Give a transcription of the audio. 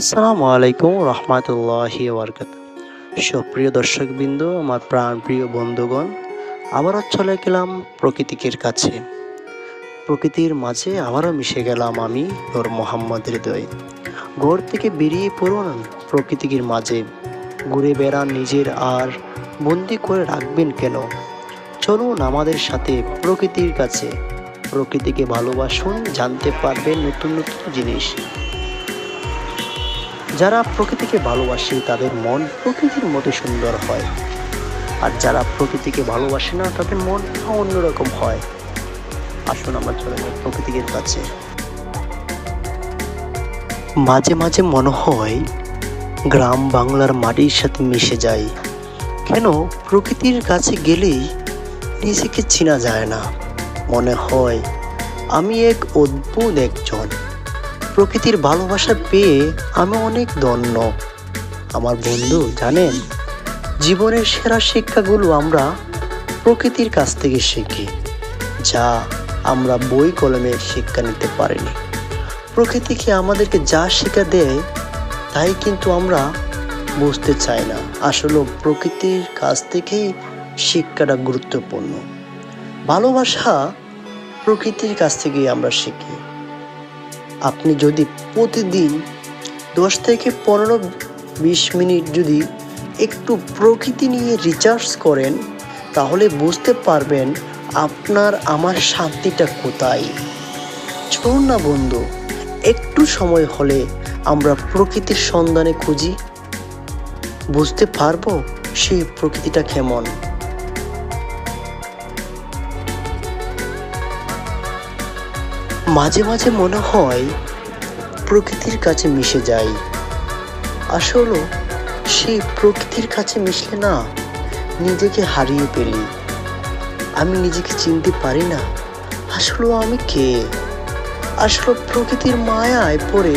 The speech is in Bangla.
আসসালামু আলাইকুম রহমতুল্লাহি বারাকাতুহু। সুপ্রিয় দর্শকবৃন্দ, আমার প্রাণপ্রিয় বন্ধুগণ, আবারও চলে গেলাম প্রকৃতিকের কাছে। প্রকৃতির মাঝে আবারও মিশে গেলাম আমি, নূর মোহাম্মদ হৃদয়। ঘর থেকে বেরিয়ে পড়ুন প্রকৃতির মাঝে, ঘুরে বেড়ান নিজের আর বন্দি করে রাখবেন কেন? চলুন আমাদের সাথে প্রকৃতির কাছে। প্রকৃতিকে ভালোবাসুন, জানতে পারবেন নতুন নতুন জিনিস। যারা প্রকৃতিকে ভালোবাসে তাদের মন প্রকৃতির মতো সুন্দর হয়, আর যারা প্রকৃতিকে ভালোবাসে না তাদের মন অন্যরকম হয়। আসুন আমরা চলে যাই প্রকৃতির কাছে। মাঝে মাঝে মনে হয় গ্রাম বাংলার মাটির সাথে মিশে যায়। কেন প্রকৃতির কাছে গেলেই নিজেকে চেনা যায় না। মনে হয় আমি এক অদ্ভুত একজন। প্রকৃতির ভালোবাসা পেয়ে আমি অনেক ধন্য। আমার বন্ধু জানেন, জীবনের সেরা শিক্ষাগুলো আমরা প্রকৃতির কাছ থেকে শিখি, যা আমরা বই কলমে শিক্ষা নিতে পারিনি। প্রকৃতিকে আমাদেরকে যা শিক্ষা দেয় তাই কিন্তু আমরা বুঝতে চাই না। আসলে প্রকৃতির কাছ থেকেই শিক্ষাটা গুরুত্বপূর্ণ। ভালোবাসা প্রকৃতির কাছ থেকেই আমরা শিখি। আপনি যদি প্রতিদিন 10 থেকে 15-20 মিনিট যদি একটু প্রকৃতি নিয়ে রিচার্জ করেন, তাহলে বুঝতে পারবেন আপনার আমার শান্তিটা কোথায়। চলুন না বন্ধু, একটু সময় হলে আমরা প্রকৃতির সন্ধানে খুঁজি, বুঝতে পারবো সেই প্রকৃতিটা কেমন। মাঝে মাঝে মনে হয় প্রকৃতির কাছে মিশে যাই। আসলে সেই প্রকৃতির কাছে মিশলে না নিজেকে হারিয়ে ফেলি। আমি নিজেকে চিনতে পারি না আসলে আমি কে। আসলে প্রকৃতির মায়ায় পড়ে